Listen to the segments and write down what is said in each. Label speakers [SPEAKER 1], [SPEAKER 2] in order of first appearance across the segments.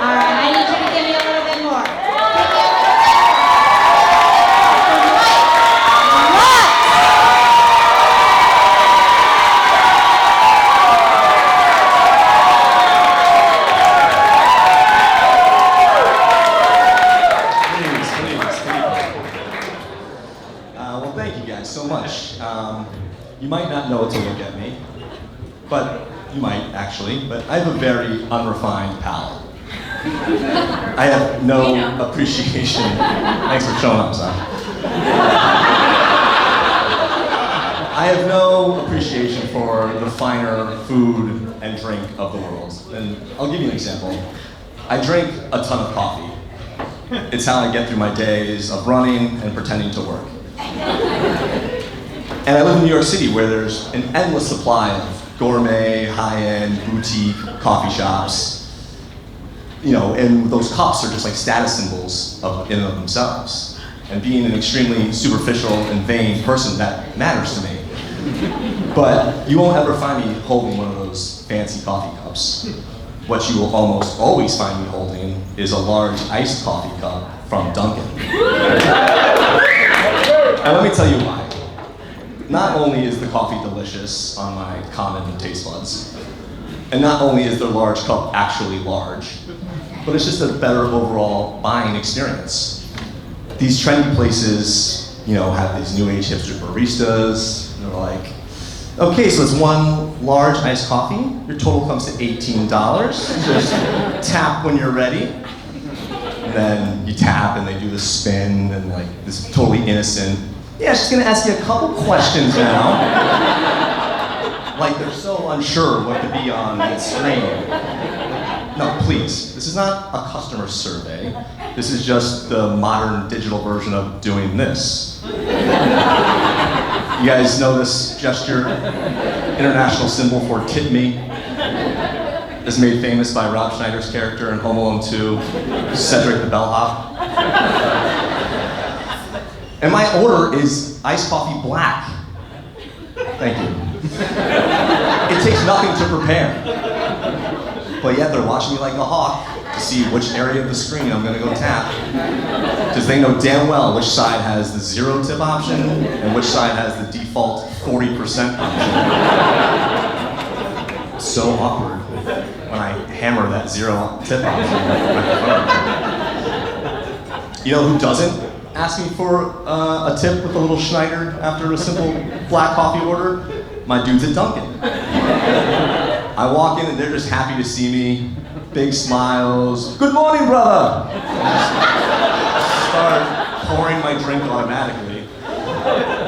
[SPEAKER 1] All right, I need you to give me a little bit more. Give me a little bit.
[SPEAKER 2] Well, thank you guys so much. You might not know to look at me, but you might actually, but I have a very unrefined palate. I have no appreciation. Thanks for showing up, son. I have no appreciation for the finer food and drink of the world. And I'll give you an example. I drink a ton of coffee. It's how I get through my days of running and pretending to work. And I live in New York City, where there's an endless supply of gourmet, high-end, boutique coffee shops. You know, and those cups are just like status symbols in and of themselves. And being an extremely superficial and vain person, that matters to me. But you won't ever find me holding one of those fancy coffee cups. What you will almost always find me holding is a large iced coffee cup from Dunkin'. And let me tell you why. Not only is the coffee delicious on my common taste buds, and not only is their large cup actually large, but it's just a better overall buying experience. These trendy places, you know, have these new age hipster baristas. They're like, okay, so it's one large iced coffee. Your total comes to $18. Just tap when you're ready. And then you tap and they do the spin and like this totally innocent, yeah, she's gonna ask you a couple questions now. Like they're so unsure what to be on that screen. No, please, this is not a customer survey. This is just the modern digital version of doing this. You guys know this gesture? International symbol for tip me. Is made famous by Rob Schneider's character in Home Alone 2, Cedric the Bellhop. And my order is iced coffee black. Thank you. It takes nothing to prepare. But yet they're watching me like a hawk to see which area of the screen I'm gonna go tap. Because they know damn well which side has the 0 tip option and which side has the default 40% option. It's so awkward when I hammer that 0 tip option. You know who doesn't ask me for a tip with a little Schneider after a simple black coffee order? My dudes at Dunkin'. I walk in and they're just happy to see me. Big smiles. Good morning, brother! Start pouring my drink automatically.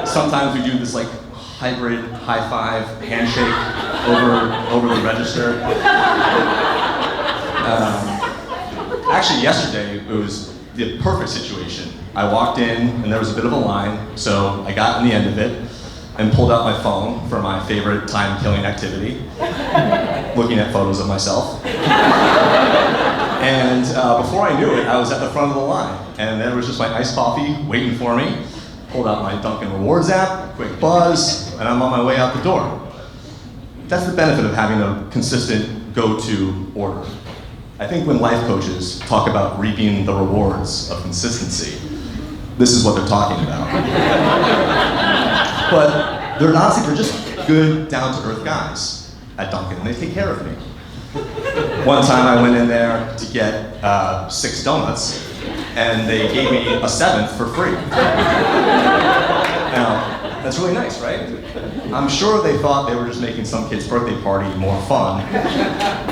[SPEAKER 2] Sometimes we do this like hybrid high five handshake over the register. Actually, yesterday it was the perfect situation. I walked in and there was a bit of a line, so I got on the end of it and pulled out my phone for my favorite time-killing activity, looking at photos of myself. And before I knew it, I was at the front of the line, and there was just my iced coffee waiting for me. Pulled out my Dunkin' Rewards app, quick buzz, and I'm on my way out the door. That's the benefit of having a consistent go-to order. I think when life coaches talk about reaping the rewards of consistency, this is what they're talking about. But they're just good, down-to-earth guys at Dunkin', and they take care of me. One time I went in there to get 6 donuts, and they gave me a 7th for free. Now, that's really nice, right? I'm sure they thought they were just making some kid's birthday party more fun.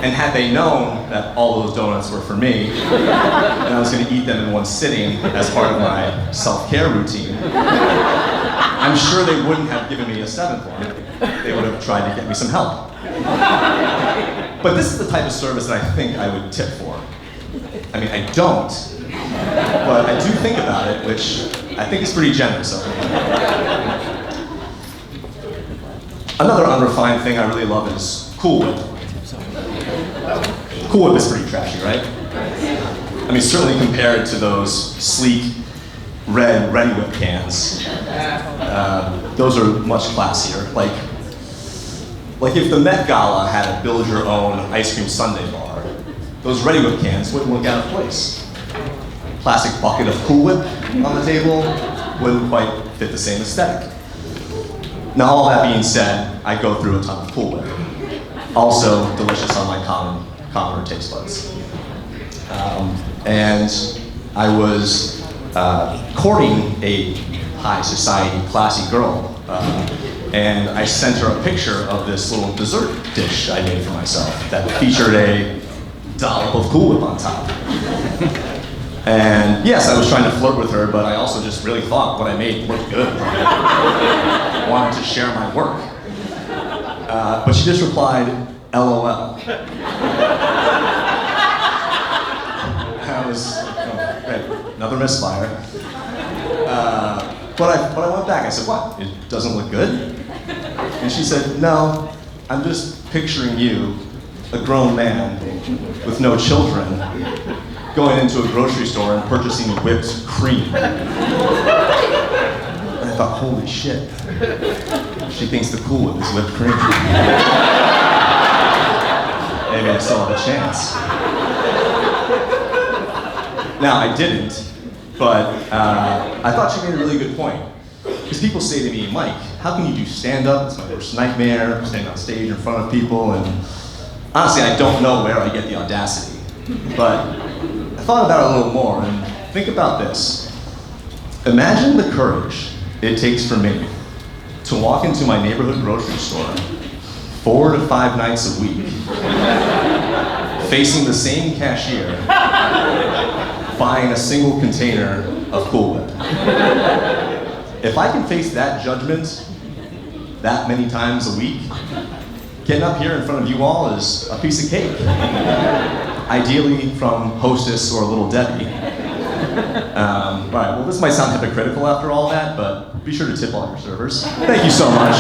[SPEAKER 2] And had they known that all those donuts were for me, and I was gonna eat them in one sitting as part of my self-care routine, I'm sure they wouldn't have given me a 7th one. They would have tried to get me some help. But this is the type of service that I think I would tip for. I mean, I don't, but I do think about it, which I think is pretty generous of me. Another unrefined thing I really love is Cool Whip. Cool Whip is pretty trashy, right? I mean, certainly compared to those sleek, red Ready Whip cans, those are much classier. Like if the Met Gala had a build-your-own ice cream sundae bar, those Ready Whip cans wouldn't look out of place. Plastic bucket of Cool Whip on the table wouldn't quite fit the same aesthetic. Now, all that being said, I go through a ton of Cool Whip. Also delicious on my commoner taste buds. And I was courting a high society, classy girl, and I sent her a picture of this little dessert dish I made for myself that featured a dollop of Cool Whip on top. And yes, I was trying to flirt with her, but I also just really thought what I made looked good. I wanted to share my work. But she just replied, LOL. I was, great, another misfire. But I went back, I said, what, it doesn't look good? And she said, no, I'm just picturing you, a grown man with no children, going into a grocery store and purchasing whipped cream. And I thought, holy shit, she thinks the Cool Whip is whipped cream. Maybe I still have a chance. Now, I didn't, but I thought she made a really good point. Because people say to me, Mike, how can you do stand-up? It's my worst nightmare, standing on stage in front of people, and honestly, I don't know where I get the audacity. But I thought about it a little more, and think about this. Imagine the courage it takes for me to walk into my neighborhood grocery store 4 to 5 nights a week, facing the same cashier, buying a single container of Cool Whip. If I can face that judgment that many times a week, getting up here in front of you all is a piece of cake. Ideally from Hostess or Little Debbie. All right, well, this might sound hypocritical after all that, but be sure to tip all your servers. Thank you so much.